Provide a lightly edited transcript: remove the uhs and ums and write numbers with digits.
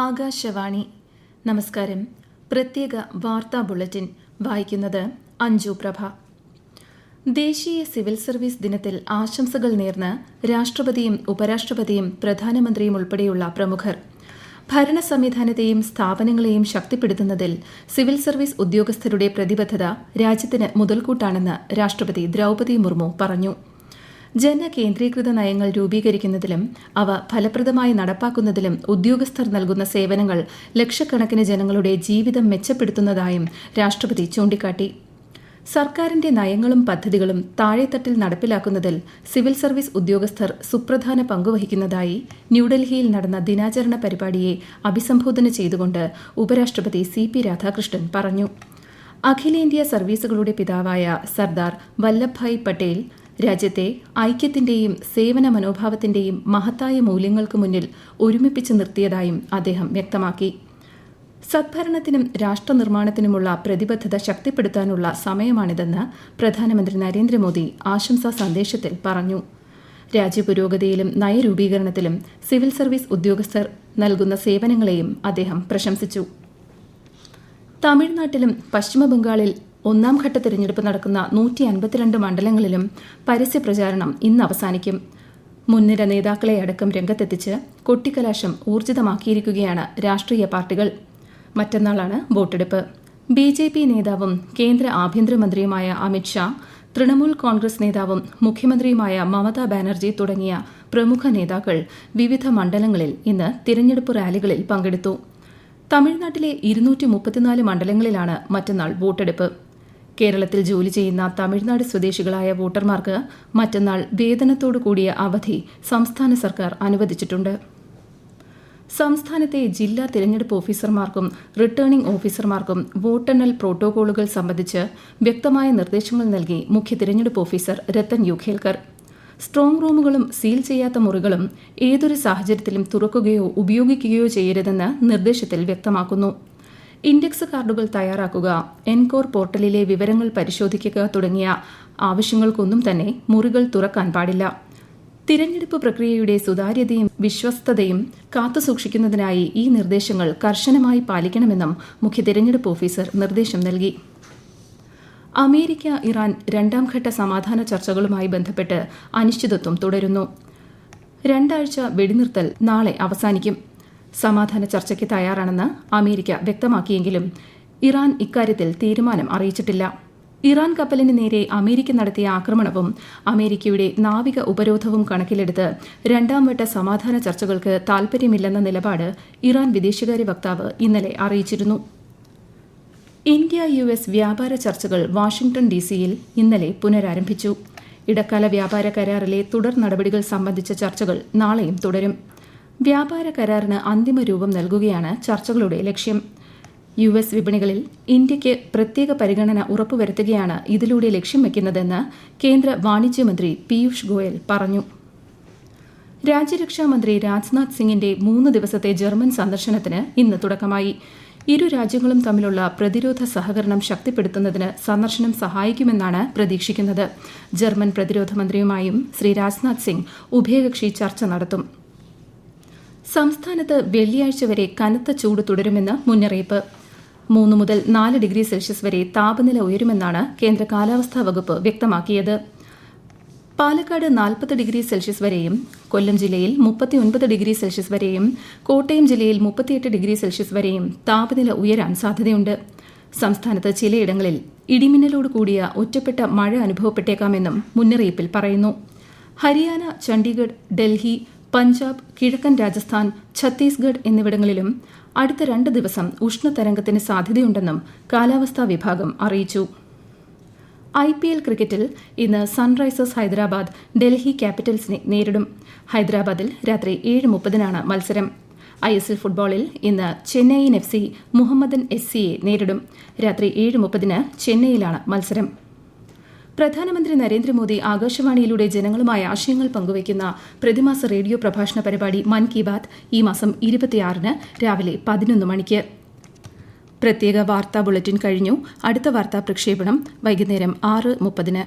ആകാശവാണി. നമസ്കാരം. പ്രത്യേക വാർത്താ ബുള്ളറ്റിൻ വായിക്കുന്നത് അഞ്ജു പ്രഭ. ദേശീയ സിവിൽ സർവീസ് ദിനത്തിൽ ആശംസകൾ നേർന്ന് രാഷ്ട്രപതിയും ഉപരാഷ്ട്രപതിയും പ്രധാനമന്ത്രിയും ഉൾപ്പെടെയുള്ള പ്രമുഖർ. ഭരണ സംവിധാനത്തെയും സ്ഥാപനങ്ങളെയും ശക്തിപ്പെടുത്തുന്നതിൽ സിവിൽ സർവീസ് ഉദ്യോഗസ്ഥരുടെ പ്രതിബദ്ധത രാജ്യത്തിന് മുതൽക്കൂട്ടാണെന്ന് രാഷ്ട്രപതി ദ്രൌപദി മുർമു പറഞ്ഞു. ജനകേന്ദ്രീകൃത നയങ്ങൾ രൂപീകരിക്കുന്നതിലും അവ ഫലപ്രദമായി നടപ്പാക്കുന്നതിലും ഉദ്യോഗസ്ഥർ നൽകുന്ന സേവനങ്ങൾ ലക്ഷക്കണക്കിന് ജനങ്ങളുടെ ജീവിതം മെച്ചപ്പെടുത്തുന്നതായും രാഷ്ട്രപതി ചൂണ്ടിക്കാട്ടി. സർക്കാരിന്റെ നയങ്ങളും പദ്ധതികളും താഴെത്തട്ടിൽ നടപ്പിലാക്കുന്നതിൽ സിവിൽ സർവീസ് ഉദ്യോഗസ്ഥർ സുപ്രധാന പങ്കുവഹിക്കുന്നതായി ന്യൂഡൽഹിയിൽ നടന്ന ദിനാചരണ പരിപാടിയെ അഭിസംബോധന ചെയ്തുകൊണ്ട് ഉപരാഷ്ട്രപതി CP രാധാകൃഷ്ണൻ പറഞ്ഞു. അഖിലേന്ത്യാ സർവീസുകളുടെ പിതാവായ സർദാർ വല്ലഭ്ഭായ് പട്ടേൽ രാജ്യത്തെ ഐക്യത്തിന്റെയും സേവന മനോഭാവത്തിന്റെയും മഹത്തായ മൂല്യങ്ങൾക്ക് മുന്നിൽ ഒരുമിപ്പിച്ച് നിർത്തിയതായും അദ്ദേഹം വ്യക്തമാക്കി. സദ്ഭരണത്തിനും രാഷ്ട്രനിർമ്മാണത്തിനുമുള്ള പ്രതിബദ്ധത ശക്തിപ്പെടുത്താനുള്ള സമയമാണിതെന്ന് പ്രധാനമന്ത്രി നരേന്ദ്രമോദി ആശംസാ സന്ദേശത്തിൽ പറഞ്ഞു. രാജ്യപുരോഗതിയിലും നയരൂപീകരണത്തിലും സിവിൽ സർവീസ് ഉദ്യോഗസ്ഥർ നൽകുന്ന സേവനങ്ങളെയും അദ്ദേഹം പ്രശംസിച്ചു. തമിഴ്നാട്ടിലും പശ്ചിമബംഗാളിൽ ഒന്നാംഘട്ട തെരഞ്ഞെടുപ്പ് നടക്കുന്ന 152 മണ്ഡലങ്ങളിലും പരസ്യപ്രചാരണം ഇന്ന് അവസാനിക്കും. മുൻനിര നേതാക്കളെ അടക്കം രംഗത്തെത്തിച്ച് കൊട്ടിക്കലാശം ഊർജിതമാക്കിയിരിക്കുകയാണ് രാഷ്ട്രീയ പാർട്ടികൾ. മറ്റന്നാളാണ് വോട്ടെടുപ്പ്. BJP നേതാവും കേന്ദ്ര ആഭ്യന്തരമന്ത്രിയുമായ അമിത്ഷാ, തൃണമൂൽ കോൺഗ്രസ് നേതാവും മുഖ്യമന്ത്രിയുമായ മമതാ ബാനർജി തുടങ്ങിയ പ്രമുഖ നേതാക്കൾ വിവിധ മണ്ഡലങ്ങളിൽ ഇന്ന് തിരഞ്ഞെടുപ്പ് റാലികളിൽ പങ്കെടുത്തു. തമിഴ്നാട്ടിലെ 234 മണ്ഡലങ്ങളിലാണ് മറ്റന്നാൾ വോട്ടെടുപ്പ്. കേരളത്തിൽ ജോലി ചെയ്യുന്ന തമിഴ്നാട് സ്വദേശികളായ വോട്ടർമാർക്ക് മറ്റന്നാൾ വേതനത്തോടു കൂടിയ അവധി സംസ്ഥാന സർക്കാർ അനുവദിച്ചിട്ടുണ്ട്. സംസ്ഥാനത്തെ ജില്ലാ തിരഞ്ഞെടുപ്പ് ഓഫീസർമാർക്കും റിട്ടേണിംഗ് ഓഫീസർമാർക്കും വോട്ടെണ്ണൽ പ്രോട്ടോകോളുകൾ സംബന്ധിച്ച് വ്യക്തമായ നിർദ്ദേശങ്ങൾ നൽകി മുഖ്യ തിരഞ്ഞെടുപ്പ് ഓഫീസർ രത്തൻ യു ഖേൽക്കർ. സ്ട്രോങ് റൂമുകളും സീൽ ചെയ്യാത്ത മുറികളും ഏതൊരു സാഹചര്യത്തിലും തുറക്കുകയോ ഉപയോഗിക്കുകയോ ചെയ്യരുതെന്ന് നിർദ്ദേശത്തിൽ വ്യക്തമാക്കുന്നു. ഇൻഡെക്സ് കാർഡുകൾ തയ്യാറാക്കുക, എൻകോർ പോർട്ടലിലെ വിവരങ്ങൾ പരിശോധിക്കുക തുടങ്ങിയ ആവശ്യങ്ങൾക്കൊന്നും തന്നെ മുറികൾ തുറക്കാൻ പാടില്ല. തിരഞ്ഞെടുപ്പ് പ്രക്രിയയുടെ സുതാര്യതയും വിശ്വസ്തതയും കാത്തുസൂക്ഷിക്കുന്നതിനായി ഈ നിർദ്ദേശങ്ങൾ കർശനമായി പാലിക്കണമെന്നും മുഖ്യ തിരഞ്ഞെടുപ്പ് ഓഫീസർ നിർദ്ദേശം നൽകി. അമേരിക്ക ഇറാൻ രണ്ടാംഘട്ട സമാധാന ചർച്ചകളുമായി ബന്ധപ്പെട്ട് അനിശ്ചിതത്വം തുടരുന്നു. 2 ആഴ്ച വെടിനിർത്തൽ നാളെ അവസാനിക്കും. സമാധാന ചർച്ചയ്ക്ക് തയ്യാറാണെന്ന് അമേരിക്ക വ്യക്തമാക്കിയെങ്കിലും ഇറാൻ ഇക്കാര്യത്തിൽ തീരുമാനം അറിയിച്ചിട്ടില്ല. ഇറാൻ കപ്പലിന് നേരെ അമേരിക്ക നടത്തിയ ആക്രമണവും അമേരിക്കയുടെ നാവിക ഉപരോധവും കണക്കിലെടുത്ത് 2ാം വട്ട സമാധാന ചർച്ചകൾക്ക് താൽപര്യമില്ലെന്ന നിലപാട് ഇറാൻ വിദേശകാര്യ വക്താവ് ഇന്നലെ അറിയിച്ചിരുന്നു. ഇന്ത്യ-US വ്യാപാര ചർച്ചകൾ വാഷിംഗ്ടൺ DC-യിൽ ഇന്നലെ പുനരാരംഭിച്ചു. ഇടക്കാല വ്യാപാര കരാറിലെ തുടർ നടപടികൾ സംബന്ധിച്ച ചർച്ചകൾ നാളെയും തുടരും. വ്യാപാര കരാറിന് അന്തിമ രൂപം നൽകുകയാണ് ചർച്ചകളുടെ ലക്ഷ്യം. US വിപണികളിൽ ഇന്ത്യയ്ക്ക് പ്രത്യേക പരിഗണന ഉറപ്പുവരുത്തുകയാണ് ഇതിലൂടെ ലക്ഷ്യം വയ്ക്കുന്നതെന്ന് കേന്ദ്ര വാണിജ്യമന്ത്രി പീയൂഷ് ഗോയൽ പറഞ്ഞു. രാജ്യരക്ഷാമന്ത്രി രാജ്നാഥ് സിംഗിന്റെ 3 ദിവസത്തെ ജർമ്മൻ സന്ദർശനത്തിന് ഇന്ന് തുടക്കമായി. ഇരു രാജ്യങ്ങളും തമ്മിലുള്ള പ്രതിരോധ സഹകരണം ശക്തിപ്പെടുത്തുന്നതിന് സന്ദർശനം സഹായിക്കുമെന്നാണ് പ്രതീക്ഷിക്കുന്നത്. ജർമ്മൻ പ്രതിരോധ മന്ത്രിയുമായും ശ്രീ രാജ്നാഥ് സിംഗ് ഉഭയകക്ഷി ചർച്ച നടത്തും. സംസ്ഥാനത്ത് വെള്ളിയാഴ്ച വരെ കനത്ത ചൂട് തുടരുമെന്ന് മുന്നറിയിപ്പ്. 3 മുതൽ 4 ഡിഗ്രി സെൽഷ്യസ് വരെ താപനില ഉയരുമെന്നാണ് കേന്ദ്ര കാലാവസ്ഥാ വകുപ്പ് വ്യക്തമാക്കിയത്. പാലക്കാട് 40 ഡിഗ്രി സെൽഷ്യസ് വരെയും, കൊല്ലം ജില്ലയിൽ 39 ഡിഗ്രി സെൽഷ്യസ് വരെയും, കോട്ടയം ജില്ലയിൽ 38 ഡിഗ്രി സെൽഷ്യസ് വരെയും താപനില ഉയരാൻ സാധ്യതയുണ്ട്. സംസ്ഥാനത്ത് ചിലയിടങ്ങളിൽ ഇടിമിന്നലോട് കൂടിയ ഒറ്റപ്പെട്ട മഴ അനുഭവപ്പെട്ടേക്കാമെന്നും മുന്നറിയിപ്പിൽ പറയുന്നു. ഹരിയാന, ചണ്ഡീഗഡ്, ഡൽഹി, പഞ്ചാബ്, കിഴക്കൻ രാജസ്ഥാൻ, ഛത്തീസ്ഗഡ് എന്നിവിടങ്ങളിലും അടുത്ത 2 ദിവസം ഉഷ്ണതരംഗത്തിന് സാധ്യതയുണ്ടെന്നും കാലാവസ്ഥാ വിഭാഗം അറിയിച്ചു. IPL ക്രിക്കറ്റിൽ ഇന്ന് സൺറൈസേഴ്സ് ഹൈദരാബാദ് ഡൽഹി ക്യാപിറ്റൽസിനെ നേരിടും. ഹൈദരാബാദിൽ രാത്രി 7:30-നാണ് മത്സരം. ISL ഫുട്ബോളിൽ ഇന്ന് ചെന്നൈയിൻ FC മുഹമ്മദൻ SCയെ നേരിടും. രാത്രി 7:30-ന് ചെന്നൈയിലാണ് മത്സരം. പ്രധാനമന്ത്രി നരേന്ദ്രമോദി ആകാശവാണിയിലൂടെ ജനങ്ങളുമായി ആശയങ്ങൾ പങ്കുവയ്ക്കുന്ന പ്രതിമാസ റേഡിയോ പ്രഭാഷണ പരിപാടി മൻ കി ബാത് ഈ മാസം 26-ന് രാവിലെ 11 മണിക്ക്. പ്രത്യേക വാർത്താ ബുള്ളറ്റിൻ കഴിഞ്ഞു. അടുത്ത വാർത്താ പ്രക്ഷേപണം വൈകുന്നേരം 6:30-ന്.